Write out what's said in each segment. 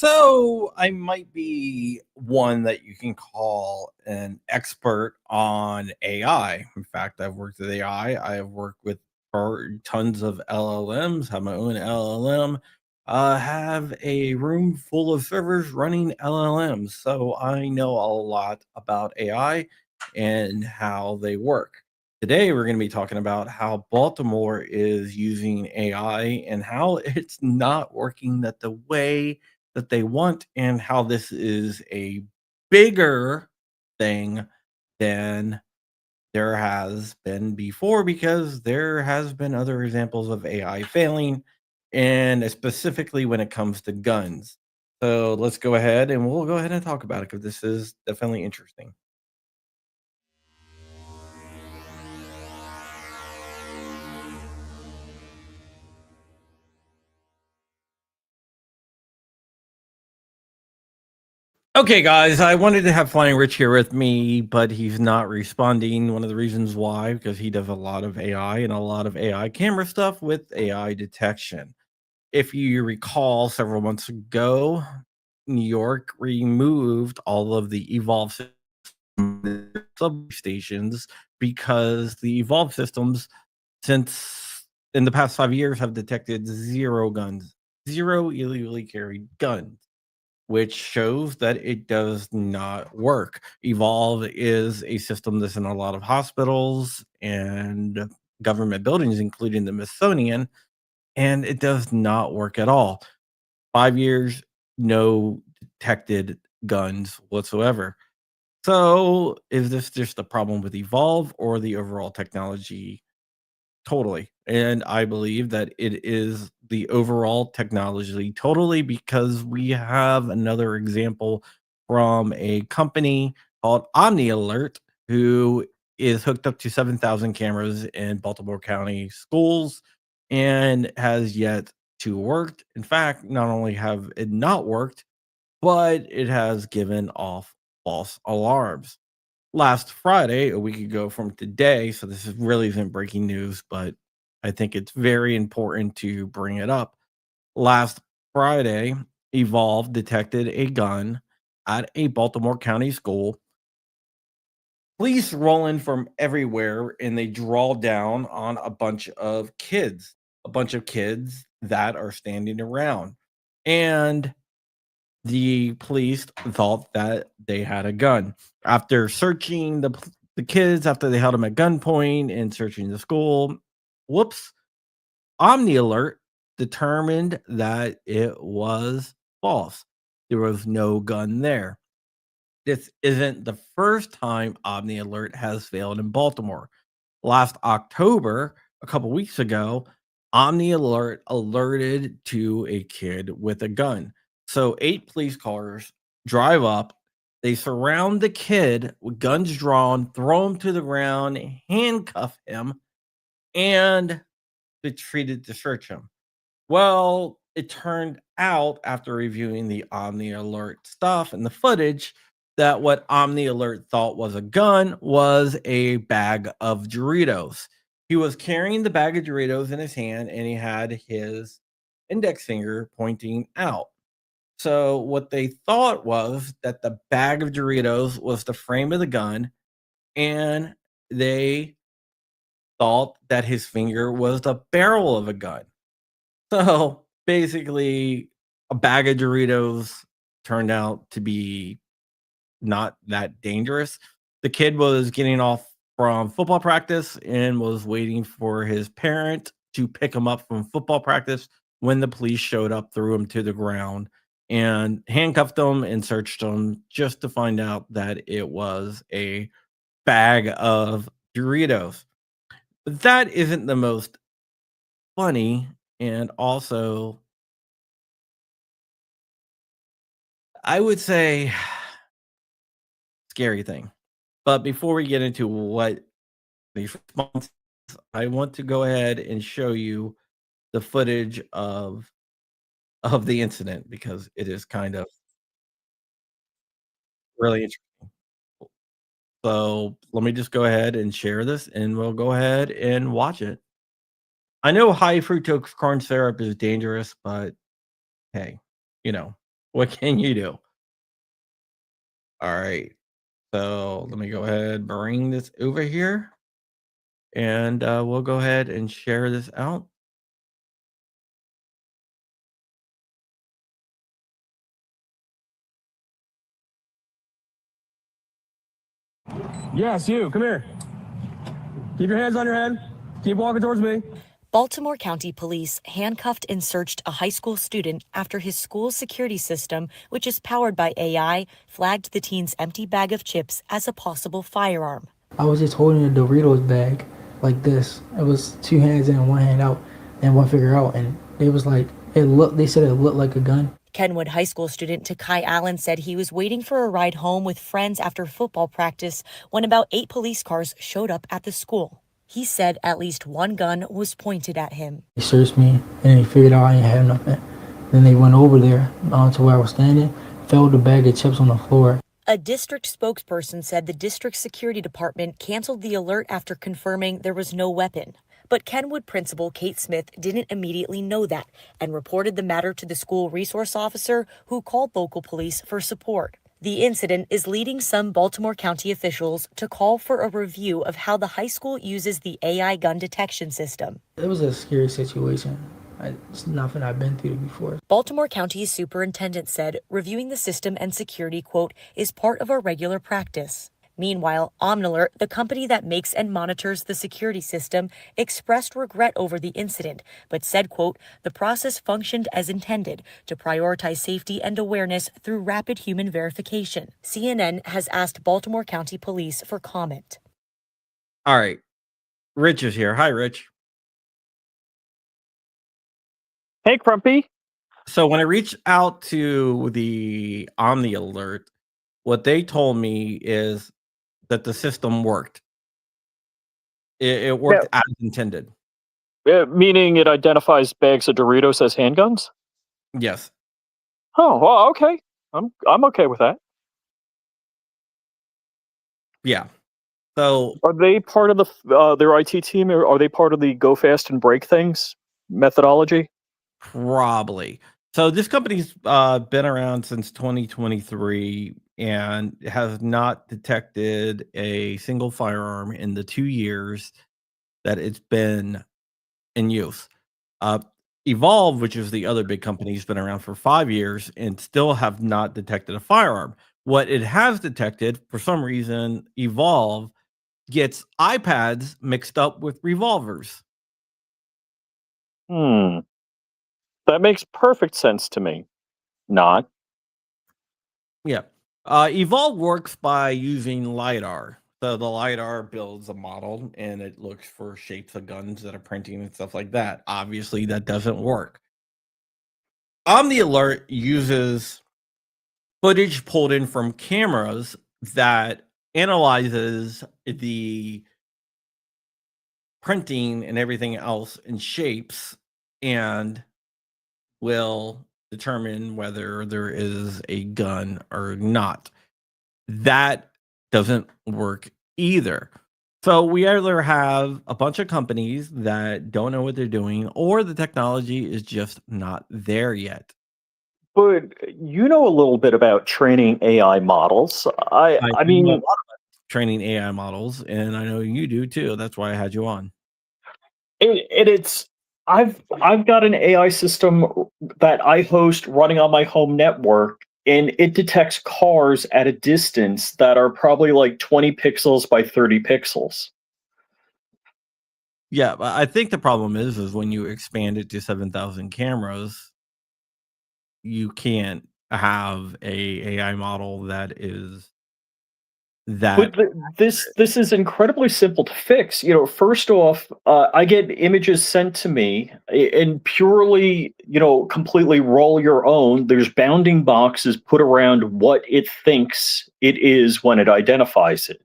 So I might be one that you can call an expert on AI. In fact, I've worked with AI. I have worked with tons of LLMs, have my own LLM, have a room full of servers running LLMs. So I know a lot about AI and how they work. Today, we're going to be talking about how Baltimore is using AI and how it's not working that the way that they want, and how this is a bigger thing than there has been before, because there has been other examples of AI failing, and specifically when it comes to guns. So let's go ahead and we'll go ahead and talk about it, because this is definitely interesting. Okay, guys, I wanted to have Flying Rich here with me, but he's not responding. One of the reasons why, because he does a lot of AI and a lot of AI camera stuff with AI detection. If you recall, several months ago, New York removed all of the Evolve substations because the Evolve systems, since in the past 5 years, have detected zero guns, zero illegally carried guns, which shows that it does not work. Evolve is a system that's in a lot of hospitals and government buildings, including the Smithsonian, and it does not work at all. 5 years, no detected guns whatsoever. So, is this just a problem with Evolve or the overall technology? Totally. And I believe that it is the overall technology totally, because we have another example from a company called Omni Alert, who is hooked up to 7,000 cameras in Baltimore County schools and has yet to work. In fact, not only have it not worked, but it has given off false alarms. Last Friday, a week ago from today, so this is really isn't breaking news, but I think it's very important to bring it up. Last Friday, Evolve detected a gun at a Baltimore County school. Police roll in from everywhere and they draw down on a bunch of kids that are standing around. And the police thought that they had a gun. After searching the kids, after they held them at gunpoint and searching the school, whoops, Omni Alert determined that it was false. There was no gun there. This isn't the first time Omni Alert has failed in Baltimore. Last October, a couple weeks ago, Omni Alert alerted to a kid with a gun. So 8 police cars drive up, they surround the kid with guns drawn, throw him to the ground, handcuff him, and they treated to search him. Well, it turned out, after reviewing the Omni Alert stuff and the footage, that what Omni Alert thought was a gun was a bag of Doritos. He was carrying the bag of Doritos in his hand and he had his index finger pointing out. So, what they thought was that the bag of Doritos was the frame of the gun, and they thought that his finger was the barrel of a gun. So, basically, a bag of Doritos turned out to be not that dangerous. The kid was getting off from football practice and was waiting for his parent to pick him up from football practice when the police showed up, threw him to the ground, and handcuffed him and searched him, just to find out that it was a bag of Doritos. But that isn't the most funny, and also, I would say, scary thing. But before we get into what the response, I want to go ahead and show you the footage of the incident, because it is kind of really interesting. So let me just go ahead and share this and we'll go ahead and watch it. I know high fructose corn syrup is dangerous, but hey, you know. What can you do? All right. So let me go ahead, bring this over here, and we'll go ahead and share this out. Yes, you. Come here. Keep your hands on your head. Keep walking towards me. Baltimore County Police handcuffed and searched a high school student after his school's security system, which is powered by AI, flagged the teen's empty bag of chips as a possible firearm. I was just holding a Doritos bag like this. It was two hands in and one hand out and one finger out. And it was like, they said it looked like a gun. Kenwood High School student Takai Allen said he was waiting for a ride home with friends after football practice when about 8 police cars showed up at the school. He said at least one gun was pointed at him. They searched me and they figured out I didn't have nothing. Then they went over there to where I was standing, found the bag of chips on the floor. A district spokesperson said the district security department canceled the alert after confirming there was no weapon. But Kenwood principal Kate Smith didn't immediately know that and reported the matter to the school resource officer, who called local police for support. The incident is leading some Baltimore County officials to call for a review of how the high school uses the AI gun detection system. It was a scary situation. It's nothing I've been through before. Baltimore County's superintendent said reviewing the system and security, quote, is part of our regular practice. Meanwhile, Omnalert, the company that makes and monitors the security system, expressed regret over the incident, but said, quote, the process functioned as intended to prioritize safety and awareness through rapid human verification. CNN has asked Baltimore County Police for comment. All right. Rich is here. Hi, Rich. Hey, Crumpy. So when I reached out to the Omni Alert, what they told me is that the system worked. It worked as intended. Meaning it identifies bags of Doritos as handguns? Yes. Oh, well, okay. I'm okay with that. Yeah. So are they part of the their IT team, or are they part of the go fast and break things methodology? Probably. So this company's been around since 2023 and has not detected a single firearm in the 2 years that it's been in use. Evolve, which is the other big company, has been around for 5 years and still have not detected a firearm. What it has detected, for some reason, Evolve gets iPads mixed up with revolvers. That makes perfect sense to me. Not. Yeah. Evolve works by using LiDAR. So the LiDAR builds a model and it looks for shapes of guns that are printing and stuff like that. Obviously, that doesn't work. Omni Alert uses footage pulled in from cameras that analyzes the printing and everything else in shapes and will determine whether there is a gun or not. That doesn't work either. So we either have a bunch of companies that don't know what they're doing, or the technology is just not there yet. But you know a little bit about training AI models. I mean, know a lot about training AI models, and I know you do too. That's why I had you on. I've got an AI system that I host running on my home network, and it detects cars at a distance that are probably like 20 pixels by 30 pixels. Yeah, but I think the problem is when you expand it to 7,000 cameras, you can't have a AI model that is that. But this is incredibly simple to fix. You know, first off, I get images sent to me and purely, completely roll your own. There's bounding boxes put around what it thinks it is when it identifies it.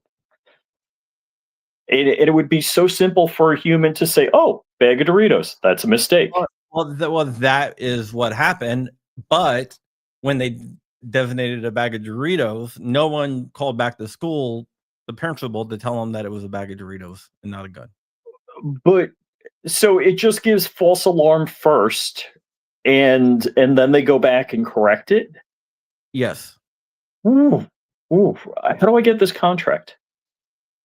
And it would be so simple for a human to say, "Oh, bag of Doritos. That's a mistake." Well, that is what happened. But when they designated a bag of Doritos, no one called back to school, the principal, to tell them that it was a bag of Doritos and not a gun. But so it just gives false alarm first, and then they go back and correct it. Yes. Ooh, ooh. How do I get this contract?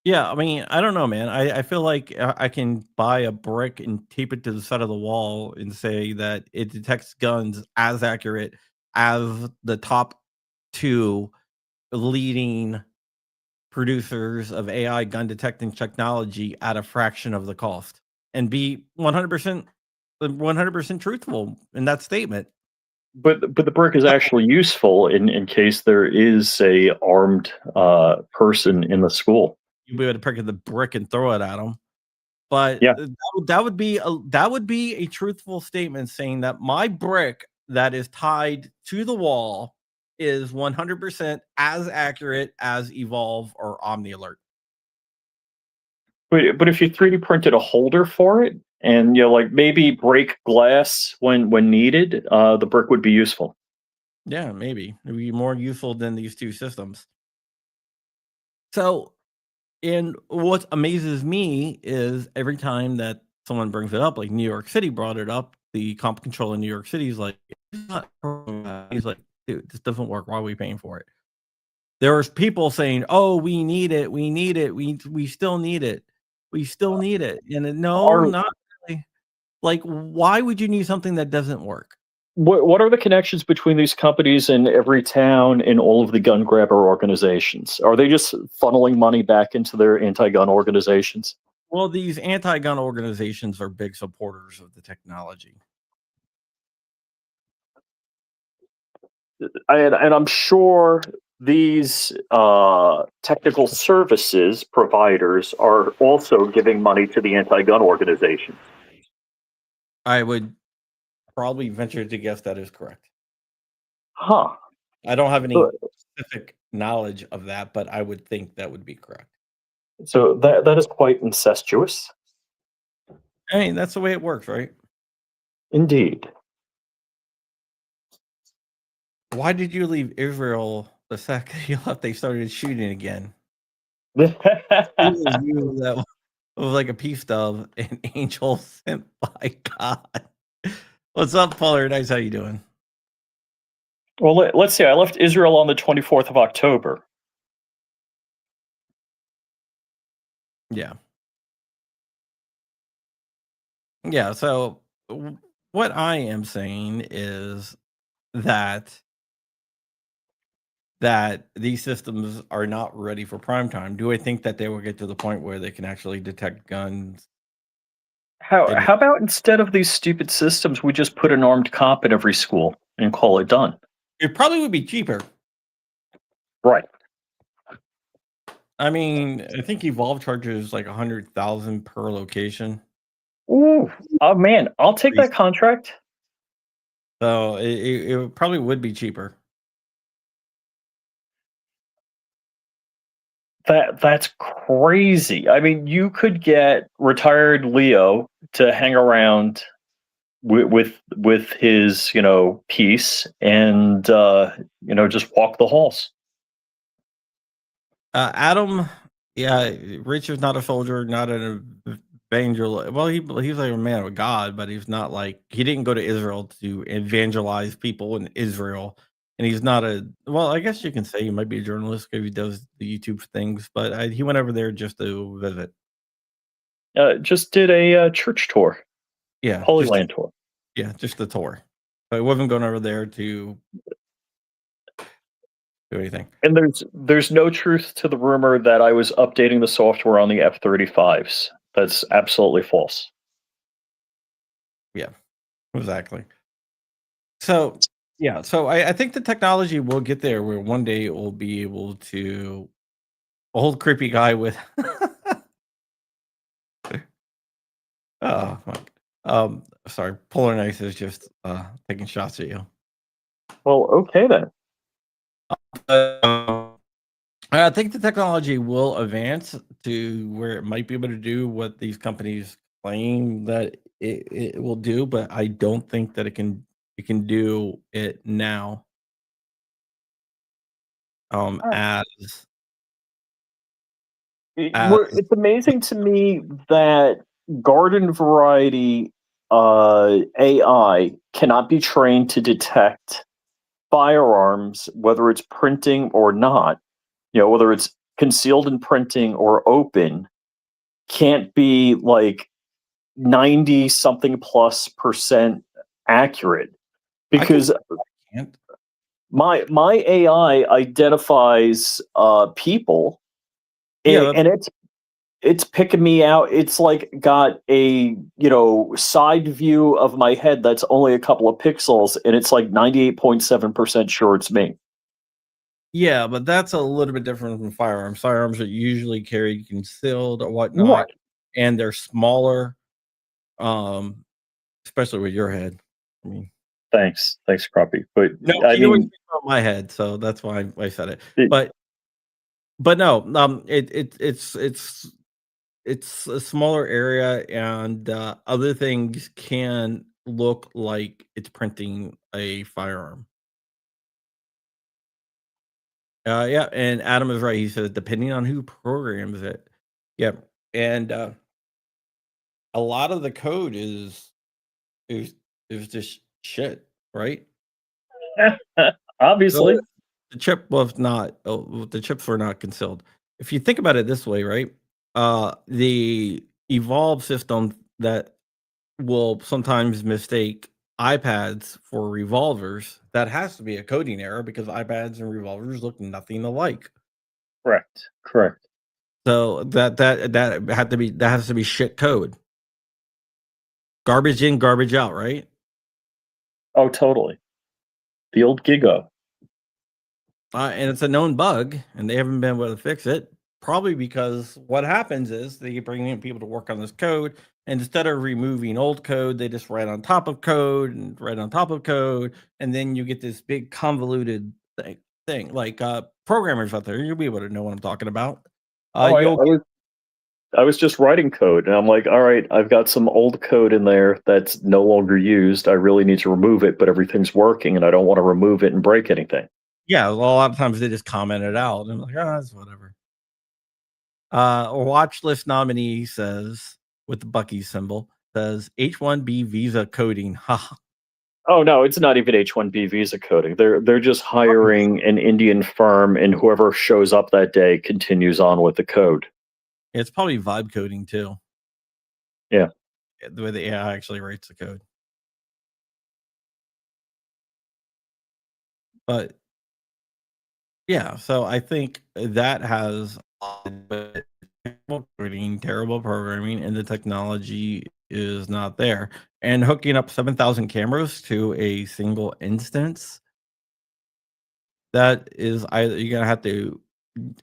Yeah, I mean, I don't know, man. I feel like I can buy a brick and tape it to the side of the wall and say that it detects guns as accurate as the top 2 leading producers of AI gun detecting technology at a fraction of the cost, and be 100% truthful in that statement. But the brick is actually useful in case there is a armed person in the school. You'd be able to pick up the brick and throw it at them. But Yeah. that would be a truthful statement saying that my brick that is tied to the wall is 100% as accurate as Evolve or Omni Alert. But if you 3D printed a holder for it and like maybe break glass when needed, the brick would be useful. Yeah, maybe it'd be more useful than these 2 systems. So, and what amazes me is every time that someone brings it up, like New York City brought it up, the comp control in New York City is like, it's not. He's like, dude, this doesn't work. Why are we paying for it? There was people saying, "Oh, we need it. We need it. We still need it. We still need it." And no, Are not really. Like, why would you need something that doesn't work? what are the connections between these companies in every town in all of the gun grabber organizations? Are they just funneling money back into their anti-gun organizations? Well, these anti-gun organizations are big supporters of the technology. And I'm sure these technical services providers are also giving money to the anti-gun organizations. I would probably venture to guess that is correct. Huh. I don't have any So, specific knowledge of that, but I would think that would be correct. so that is quite incestuous. I mean, that's the way it works, right? Indeed. Why did you leave Israel the second you left? They started shooting again. Well, It was you that was like a peace dove, an angel sent by God. What's up, Polar? Nice. How you doing? let's see. I left Israel on the 24th of October. Yeah. Yeah. So what I am saying is that these systems are not ready for prime time. Do I think that they will get to the point where they can actually detect guns? How about instead of these stupid systems, we just put an armed cop in every school and call it done? It probably would be cheaper. Right. I mean, I think Evolve charges like 100,000 per location. Ooh, oh man, I'll take that contract. So it probably would be cheaper. That's crazy. I mean, you could get retired Leo to hang around with his piece and just walk the halls. Adam, yeah, Rich is not a soldier, not an evangel. Well, he's like a man of God, but he's not like he didn't go to Israel to evangelize people in Israel. And he's not a well, I guess you can say he might be a journalist because he does the YouTube things, but he went over there just to visit. Just did a church tour, Yeah, Holy Land tour. yeah, just the tour. So he wasn't going over there to do anything. And there's no truth to the rumor that I was updating the software on the F-35s. That's absolutely false. Yeah, exactly. So yeah, so I think the technology will get there where one day it will be able to old creepy guy with oh my sorry, Polar Nice is just taking shots at you. Well, okay then. I think the technology will advance to where it might be able to do what these companies claim that it will do, but I don't think that it can do it now. As It's amazing to me that garden variety AI cannot be trained to detect firearms, whether it's printing or not, whether it's concealed in printing or open, can't be like 90 something plus percent accurate, I can because can't. my AI identifies people, Yeah, and it's picking me out. It's like got a side view of my head that's only a couple of pixels, and it's like 98.7% sure it's me. yeah, but that's a little bit different from firearms. Firearms are usually carried concealed or whatnot, Right. and they're smaller, um, especially with your head. I mean, Thanks, Crumpy. But no, I you always mean, think about my head, so that's why I said it. it, But no, it's a smaller area, and other things can look like it's printing a firearm. Yeah, and Adam is right. He says depending on who programs it. Yep, and a lot of the code is is just shit, right? obviously, The chip was not. The chips were not concealed. If you think about it this way, right? The evolved system that will sometimes mistake iPads for revolvers. That has to be a coding error because iPads and revolvers look nothing alike. correct. So that has to be shit code. Garbage in, garbage out, right? Oh, totally. The old Gigo. And it's a known bug, and they haven't been able to fix it. Probably because what happens is they bring in people to work on this code, and instead of removing old code, they just write on top of code and write on top of code, and then you get this big convoluted thing. Like programmers out there, you'll be able to know what I'm talking about. Oh, You'll I was just writing code, and I'm like, all right, I've got some old code in there that's no longer used. I really need to remove it, but everything's working, and I don't want to remove it and break anything. yeah, well, a lot of times they just comment it out, and I'm like, oh, it's whatever. A watch list nominee says with the Bucky symbol says H1B visa coding. Ha. Oh no, it's not even H-1B visa coding. They're just hiring an Indian firm, and whoever shows up that day continues on with the code. It's probably vibe coding too. Yeah. The way the AI actually writes the code. But yeah, so I think that has terrible coding, terrible programming, and the technology is not there. And hooking up 7,000 cameras to a single instance, that is you're gonna have to.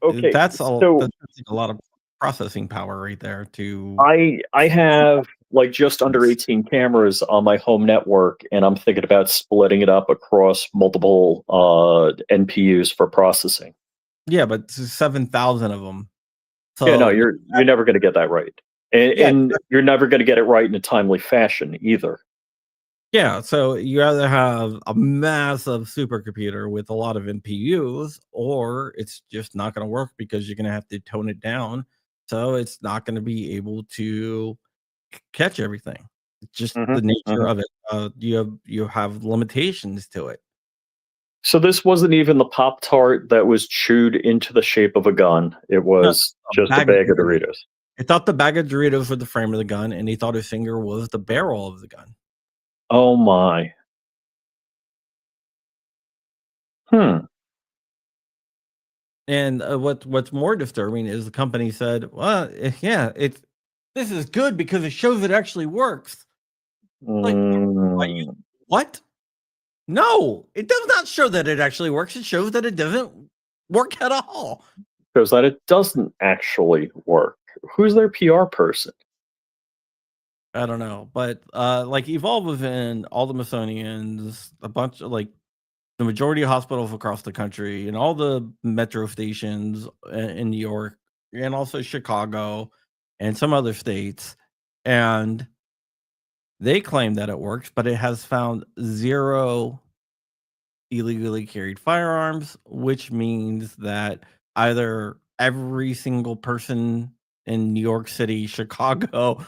Okay. That's So a lot of processing power right there to. I have like just under 18 cameras on my home network, and I'm thinking about splitting it up across multiple NPUs for processing. Yeah, but 7,000 of them. Yeah, no, So you're never going to get that right, yeah, and you're never going to get it right in a timely fashion either. yeah. So you either have a massive supercomputer with a lot of NPUs, or it's just not going to work because you're going to have to tone it down. So it's not going to be able to catch everything. It's just the nature of it. You have limitations to it. So this wasn't even the Pop Tart that was chewed into the shape of a gun. It was just a bag of Doritos. He thought the bag of Doritos was the frame of the gun, and he thought his finger was the barrel of the gun. Oh my. And what's more disturbing is the company said, "Well, yeah, this is good because it shows it actually works." Like, what? No, it does not show that it actually works. It shows that it doesn't work at all. Shows that it doesn't actually work. Who's their PR person? I don't know, but like Evolve was in all the Smithsonian's, a bunch of like the majority of hospitals across the country, and all the metro stations in New York, and also Chicago, and some other states, and they claim that it works, but it has found 0 illegally carried firearms, which means that either every single person in New York City, Chicago,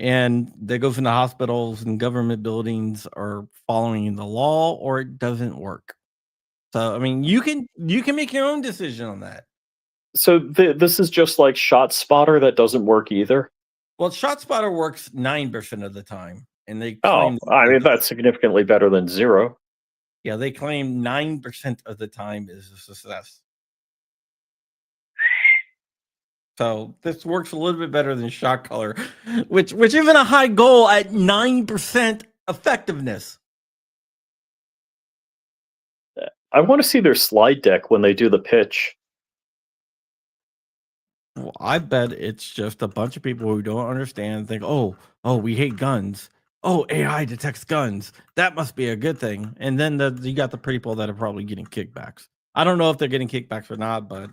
and that goes into hospitals and government buildings are following the law, or it doesn't work. So I mean, you can make your own decision on that. So this is just like Shot Spotter that doesn't work either. Well, ShotSpotter works 9% of the time, and they Oh, claim I mean that's significantly better than 0. yeah, they claim 9% of the time is a success. So this works a little bit better than Shot Color, which isn't a high goal at 9% effectiveness. I want to see their slide deck when they do the pitch. Well, I bet it's just a bunch of people who don't understand, think, oh, we hate guns. Oh, AI detects guns. That must be a good thing. And then you got the people that are probably getting kickbacks. I don't know if they're getting kickbacks or not, but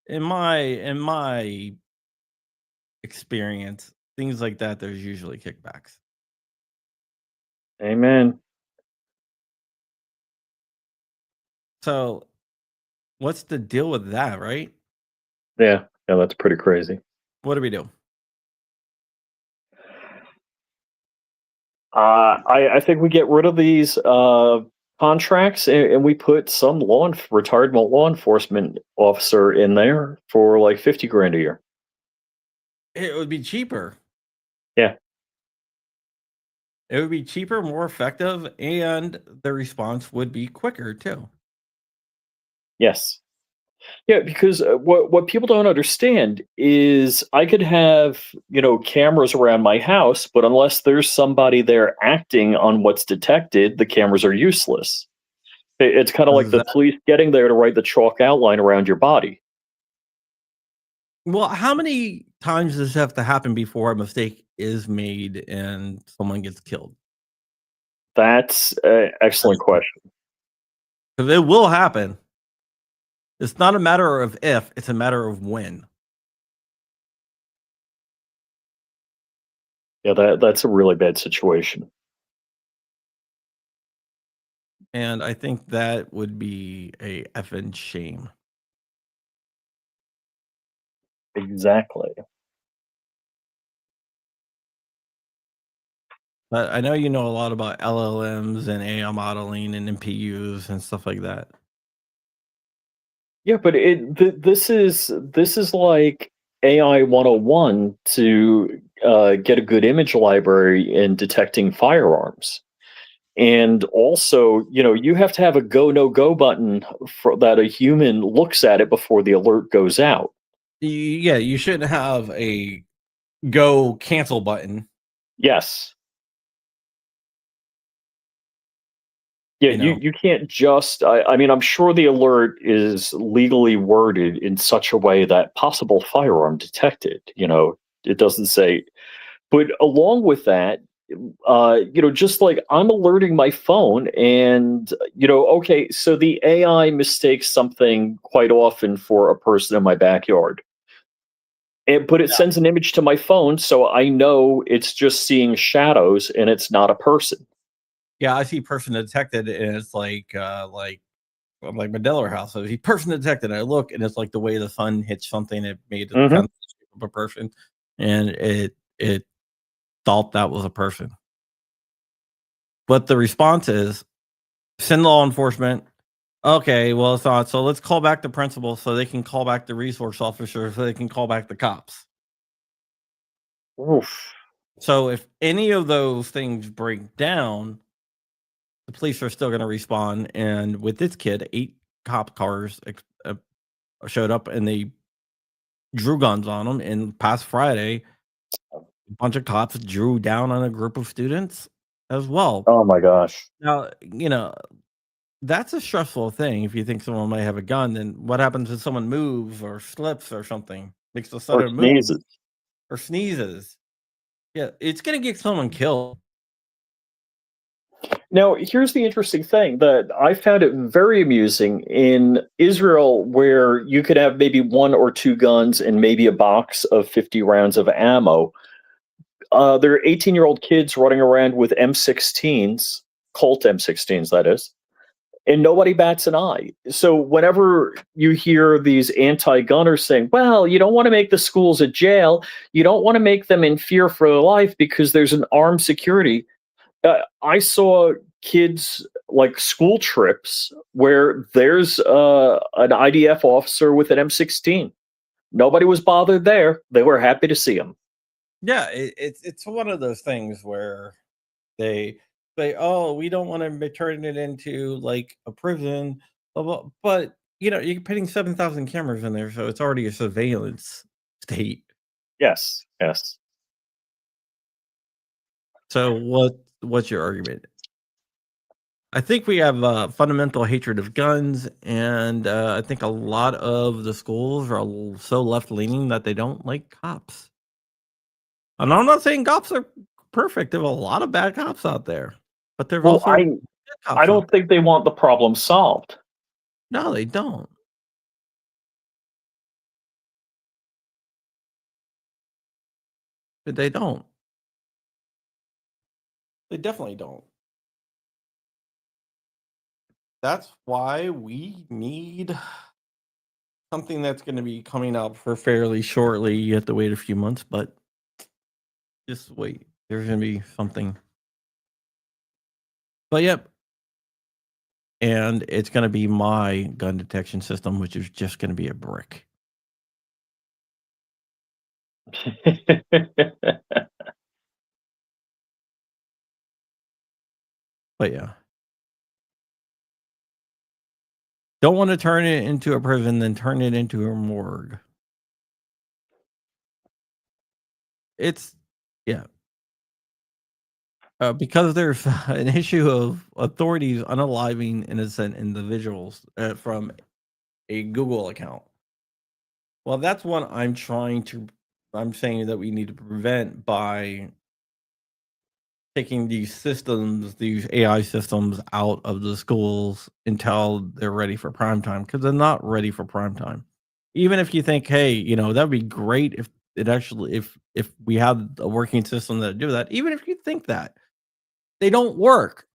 in my experience, things like that, there's usually kickbacks. Amen. So what's the deal with that, right? Yeah, that's pretty crazy. What do we do? I think we get rid of these contracts and we put some retired law enforcement officer in there for like 50 grand a year. It would be cheaper. Yeah. It would be cheaper, more effective, and the response would be quicker too. Yes. Yeah, because what people don't understand is I could have, cameras around my house, but unless there's somebody there acting on what's detected, the cameras are useless. It's kind of like the police getting there to write the chalk outline around your body. Well, how many times does this have to happen before a mistake is made and someone gets killed? That's an excellent question. Because it will happen. It's not a matter of if, it's a matter of when. Yeah, that's a really bad situation. And I think that would be a effing shame. Exactly. But I know you know a lot about LLMs and AI modeling and NPUs and stuff like that. Yeah, but this is like AI 101 to get a good image library in detecting firearms. And also, you have to have a go no go button that a human looks at it before the alert goes out. Yeah, you shouldn't have a go cancel button. Yes. Yeah, you can't just. I mean, I'm sure the alert is legally worded in such a way that possible firearm detected. It doesn't say. But along with that, just like I'm alerting my phone, and okay, so the AI mistakes something quite often for a person in my backyard. But it sends an image to my phone, so I know it's just seeing shadows and it's not a person. Yeah, I see person detected, and it's like my Delaware house. So I see person detected. I look, and it's like the way the sun hits something. It made it kind of shape of a person, and it thought that was a person. But the response is send law enforcement. Okay, well it's not. So let's call back the principal so they can call back the resource officer so they can call back the cops. Oof. So if any of those things break down, the police are still going to respond. And with this kid, 8 cop cars showed up and they drew guns on them. And past Friday, a bunch of cops drew down on a group of students as well. Oh my gosh. Now, that's a stressful thing. If you think someone might have a gun, then what happens if someone moves or slips or something? Makes a sudden move or sneezes. Yeah, it's going to get someone killed. Now, here's the interesting thing that I found it very amusing in Israel, where you could have maybe 1 or 2 guns and maybe a box of 50 rounds of ammo. There are 18-year-old kids running around with M16s, Colt M16s, that is, and nobody bats an eye. So whenever you hear these anti-gunners saying, well, you don't want to make the schools a jail, you don't want to make them in fear for their life because there's an armed security. I saw kids like school trips where there's an IDF officer with an M16. Nobody was bothered there. They were happy to see him. Yeah, it's one of those things where they say, "Oh, we don't want to turn it into like a prison," blah, blah. But you're putting 7,000 cameras in there, so it's already a surveillance state. Yes, yes. So what's your argument? I think we have fundamental hatred of guns, and I think a lot of the schools are so left leaning that they don't like cops. And I'm not saying cops are perfect. There's a lot of bad cops out there, but there's Well, also good cops I out don't think they want the problem solved. there. No, they don't. They don't. They definitely don't. That's why we need something that's going to be coming out for fairly shortly. You have to wait a few months, but just wait. There's going to be something. But yep. And it's going to be my gun detection system, which is just going to be a brick. But yeah. Don't want to turn it into a prison, then turn it into a morgue. It's, yeah. Because there's an issue of authorities unaliving innocent individuals from a Google account. Well, that's one I'm saying that we need to prevent by taking these systems, these AI systems out of the schools until they're ready for prime time, because they're not ready for prime time. Even if you think, hey, that'd be great if it actually, if we had a working system that do that, even if you think that, they don't work.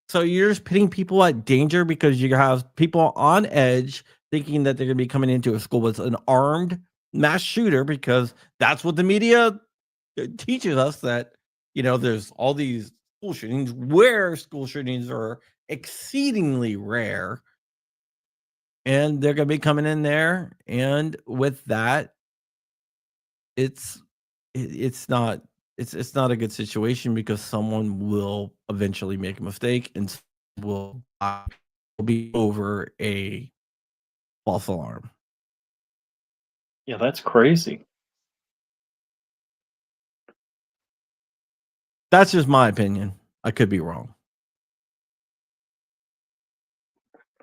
So you're just putting people at danger because you have people on edge thinking that they're going to be coming into a school with an armed mass shooter, because that's what the media teaches us, that there's all these school shootings, where school shootings are exceedingly rare, and they're going to be coming in there, and with that, it's not a good situation, because someone will eventually make a mistake and will be over a false alarm. Yeah, that's crazy. That's just my opinion. I could be wrong.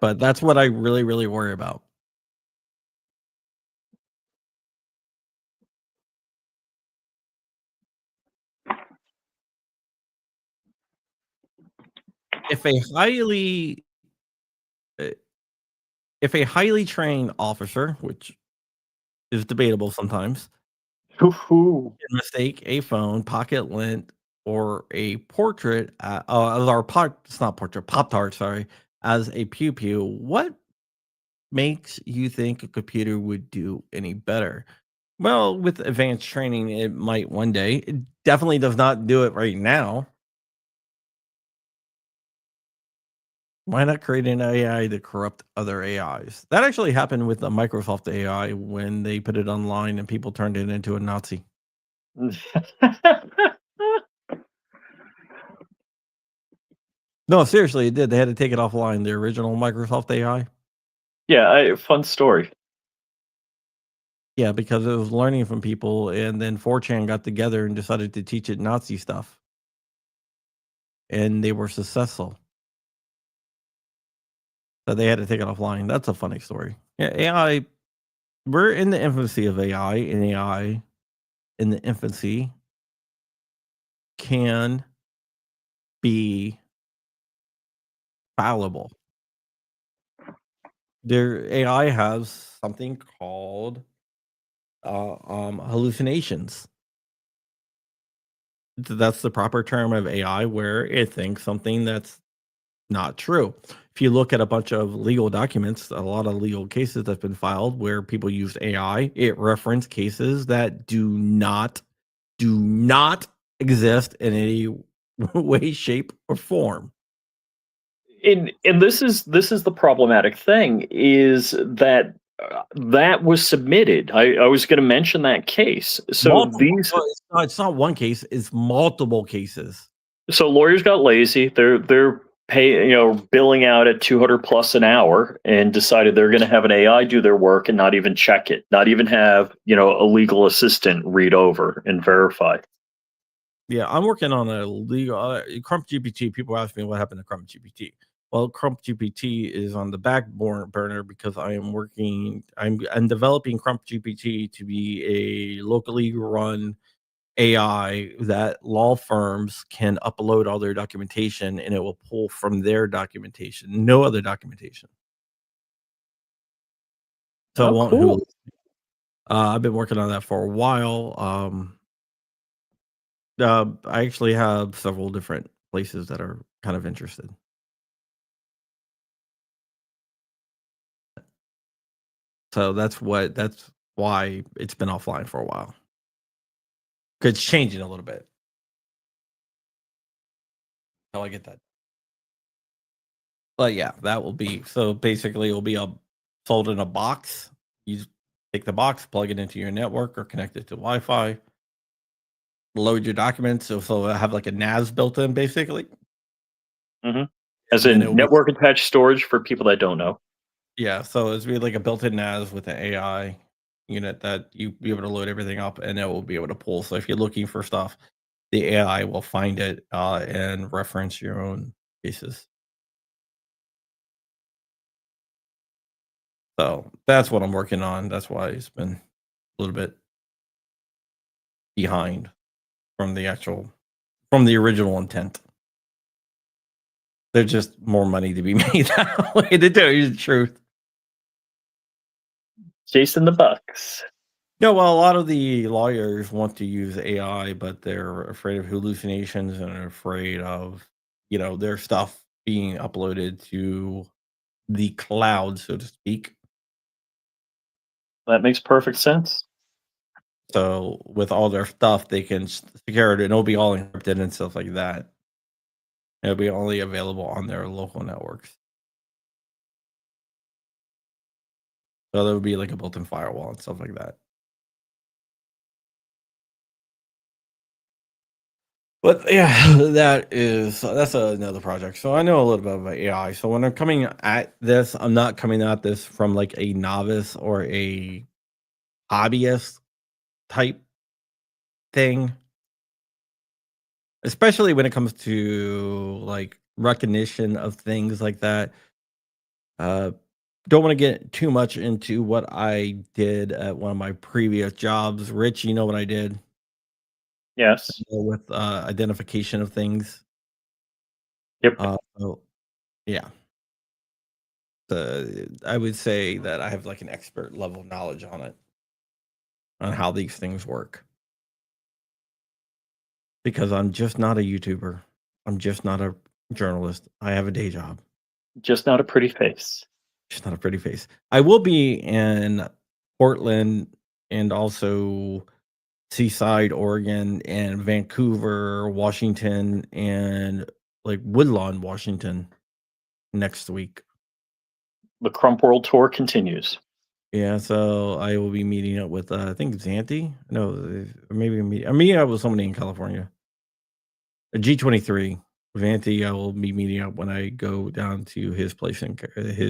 But that's what I really, really worry about. If a highly trained officer, which is debatable sometimes, Hoo-hoo. can mistake a phone, pocket lint, or a portrait, it's not portrait, Pop-Tart, sorry, as a pew pew, what makes you think a computer would do any better? Well, with advanced training, it might one day. It definitely does not do it right now. Why not create an AI to corrupt other AIs? That actually happened with the Microsoft AI when they put it online and people turned it into a Nazi. No, seriously, it did. They had to take it offline, the original Microsoft AI. Yeah, fun story. Yeah, because it was learning from people, and then 4chan got together and decided to teach it Nazi stuff. And they were successful. So they had to take it offline. That's a funny story. Yeah, AI, we're in the infancy of AI, and AI in the infancy can be fallible. Their AI has something called hallucinations. That's the proper term of AI, where it thinks something that's not true. If you look at a bunch of legal documents, a lot of legal cases that's been filed where people used AI, it referenced cases that do not exist in any way, shape, or form. And this is the problematic thing is that that was submitted. I was going to mention that case. So Multiple. It's not one case. It's multiple cases. so lawyers got lazy. They're billing out at 200 plus an hour and decided they're going to have an AI do their work and not even check it, not even have a legal assistant read over and verify. Yeah, I'm working on a legal Crump GPT. People ask me what happened to Crump GPT. Well, Crump GPT is on the back burner because I'm developing Crump GPT to be a locally run AI that law firms can upload all their documentation and it will pull from their documentation, no other documentation. So it won't Cool. I've been working on that for a while. I actually have several different places that are kind of interested. So that's why it's been offline for a while. 'Cause it's changing a little bit. How I get that. But yeah, that will be so basically it'll be sold in a box. You take the box, plug it into your network or connect it to Wi-Fi, load your documents. So it'll have like a NAS built in basically. As And then in it'll be network attached storage for people that don't know. Yeah, so it's really like a built-in NAS with an AI unit that you be able to load everything up and it will be able to pull. So if you're looking for stuff, the AI will find it and reference your own cases. So that's what I'm working on. That's why it's been a little bit behind from the original intent. There's just more money to be made that way, to tell you the truth. Jason the Bucks. No, well, a lot of the lawyers want to use AI, but they're afraid of hallucinations and are afraid of, their stuff being uploaded to the cloud, so to speak. That makes perfect sense. So with all their stuff, they can secure it and it'll be all encrypted and stuff like that. It'll be only available on their local networks. So there would be like a built-in firewall and stuff like that. But yeah, that's another project. So I know a little bit about AI. So when I'm coming at this, I'm not coming at this from like a novice or a hobbyist type thing. Especially when it comes to like recognition of things like that. Don't want to get too much into what I did at one of my previous jobs. Rich, you know what I did Yes. with identification of things. Yep. So yeah. I would say that I have like an expert level knowledge on it, on how these things work. Because I'm just not a YouTuber. I'm just not a journalist. I have a day job. Just not a pretty face. Just not a pretty face. I will be in Portland and also Seaside, Oregon, and Vancouver, Washington, and like Woodlawn, Washington next week. The Crump World Tour continues. Yeah, so I will be meeting up with I think Zanti. No, maybe I'm meeting up with somebody in California. A G23. Vanti, I will be meeting up when I go down to his place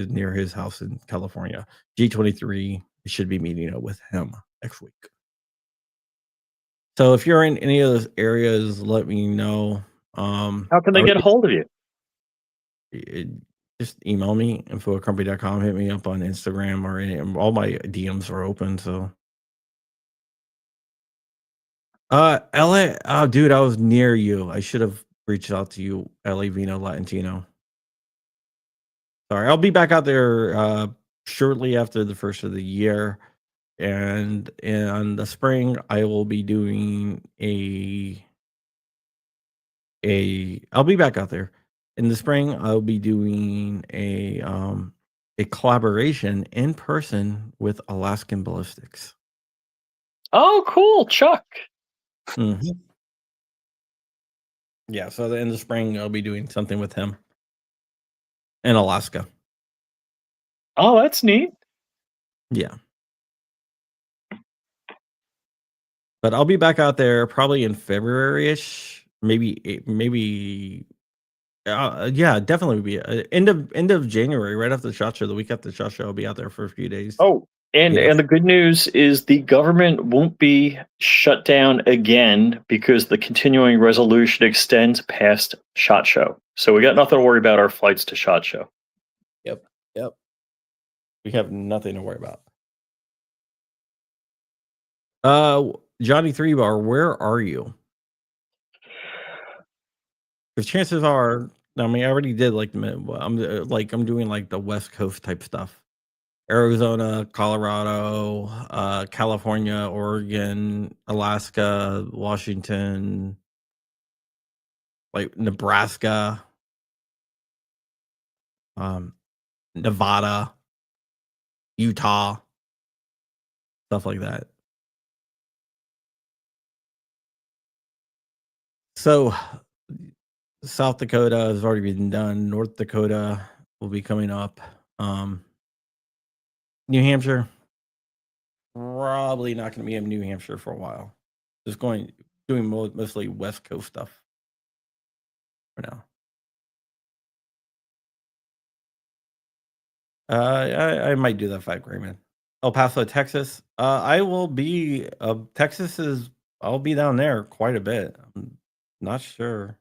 near his house in California. G23 should be meeting up with him next week. So if you're in any of those areas, let me know. How can they get a hold of you? Just email me, info@crumpy.com. Hit me up on Instagram or all my DMs are open. So, LA, oh, dude, I was near you. I should have reached out to you, LA Vino Latino. Sorry, I'll be back out there shortly after the first of the year. And in the spring, I will be doing I'll be back out there. In the spring, I'll be doing a collaboration in person with Alaskan Ballistics. Oh, cool, Chuck. Mhm. Yeah, so in the spring, I'll be doing something with him. in Alaska. Oh, that's neat. Yeah. But I'll be back out there probably in February-ish, maybe yeah, definitely be end of January, right after the SHOT Show, the week after the SHOT Show, I'll be out there for a few days. Oh, and Yeah. the good news is the government won't be shut down again because the continuing resolution extends past SHOT Show. So we got nothing to worry about our flights to SHOT Show. Yep. We have nothing to worry about. Johnny 3 Bar, where are you? Because chances are, I mean, I already did like I'm doing like the West Coast type stuff. Arizona, Colorado, California, Oregon, Alaska, Washington, like Nebraska, Nevada, Utah, stuff like that. So South Dakota has already been done. North Dakota will be coming up. New Hampshire, probably not going to be in New Hampshire for a while. Just doing mostly West Coast stuff for now. I might do that $5 grand. El Paso, Texas. I will be. I'll be down there quite a bit. I'm not sure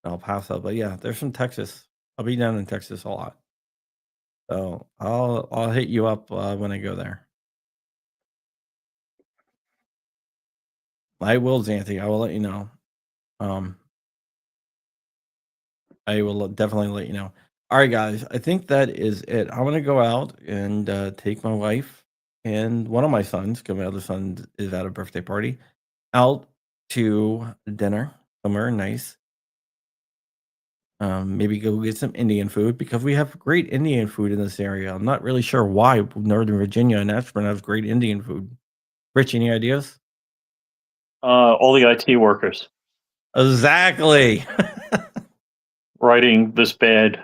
El Paso, but yeah, there's some Texas. I'll be down in Texas a lot. So I'll hit you up when I go there. I will, Xanthi. I will let you know. I will definitely let you know. All right, guys. I think that is it. I'm gonna go out and take my wife and one of my sons, because my other son is at a birthday party, out to dinner somewhere nice. Maybe go get some Indian food because we have great Indian food in this area. I'm not really sure why Northern Virginia and Ashburn has great Indian food. Rich, any ideas? All the IT workers Exactly. writing this bad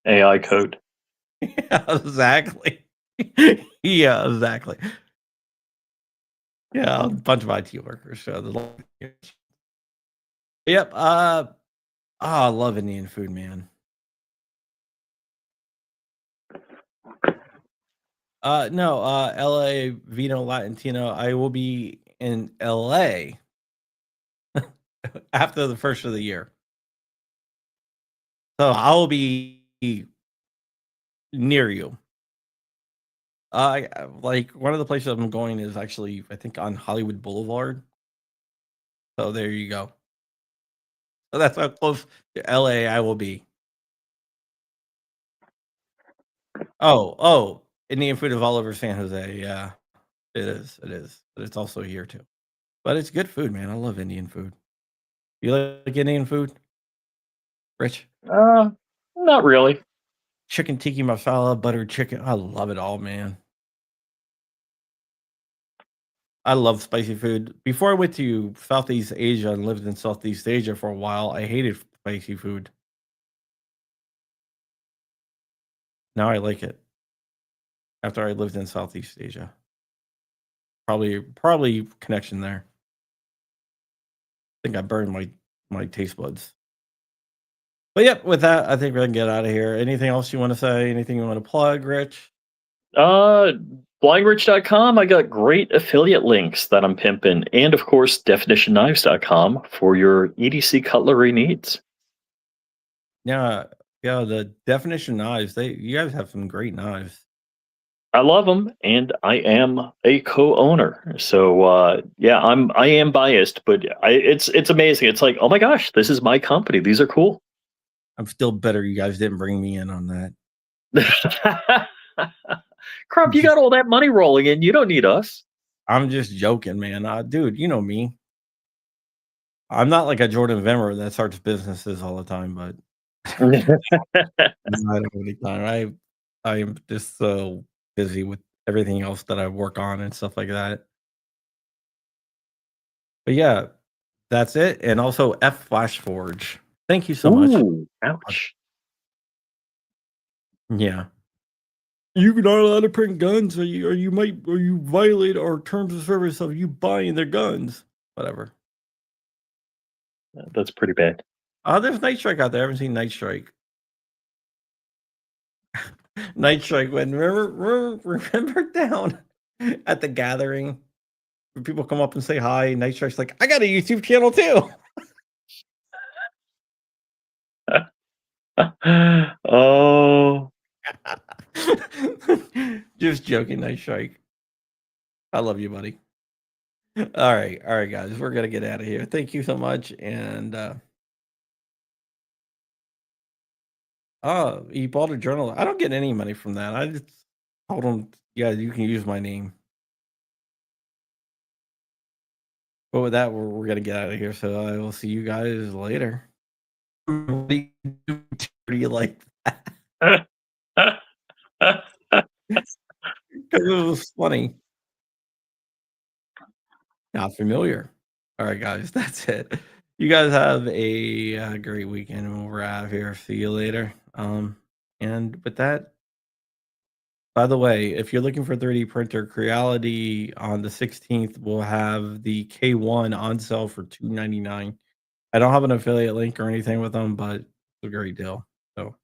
AI code. Yeah, exactly. Yeah, exactly. Yeah, a bunch of IT workers. So yep. I love Indian food, man. No, LA Vino Latino. I will be in LA after the first of the year. So I'll be near you. Like one of the places I'm going is actually, I think, on Hollywood Boulevard. So there you go. So that's how close to LA I will be. Oh, Indian food is all over San Jose. Yeah, it is. But it's also here too. But it's good food, man. I love Indian food. You like Indian food, Rich? Not really. Chicken tikka masala, buttered chicken. I love it all, man. I love spicy food. Before I went to Southeast Asia and lived in Southeast Asia for a while, I hated spicy food. Now I like it. After I lived in Southeast Asia. Probably connection there. I think I burned my taste buds. But yep, with that, I think we're gonna get out of here. Anything else you want to say? Anything you want to plug, Rich? Blindrich.com, I got great affiliate links that I'm pimping. And of course, definitionknives.com for your EDC cutlery needs. Yeah, the Definition knives. You guys have some great knives. I love them, and I am a co-owner. So I am biased, but it's amazing. It's like, oh my gosh, this is my company. These are cool. I'm still better you guys didn't bring me in on that. Crump, you got all that money rolling in. You don't need us. I'm just joking, man. Dude, you know me. I'm not like a Jordan Vemmer that starts businesses all the time, but I don't have any time. I am just so busy with everything else that I work on and stuff like that. But yeah, that's it. And also F Flash Forge. Thank you so much. Ooh, ouch. Yeah. You're not allowed to print guns, or you violate our terms of service of you buying their guns. Whatever. That's pretty bad. There's Night Strike out there. I haven't seen Night Strike. Night Strike. When remember down at the gathering, when people come up and say hi. Night Strike's like, I got a YouTube channel too. Oh, Just joking, Night Strike. I love you, buddy. All right, guys, we're gonna get out of here. Thank you so much, and he bought a journal. I don't get any money from that. I just told him, yeah, you can use my name. But with that, we're gonna get out of here. So I will see you guys later. What do you like that? Because it was funny. Not familiar. All right, guys, that's it. You guys have a great weekend, and we're out of here. See you later. And with that, by the way, if you're looking for 3D printer, Creality on the 16th will have the K1 on sale for $299. I don't have an affiliate link or anything with them, but it's a great deal. So,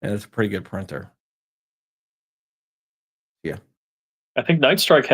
and it's a pretty good printer. Yeah. I think Night Strike has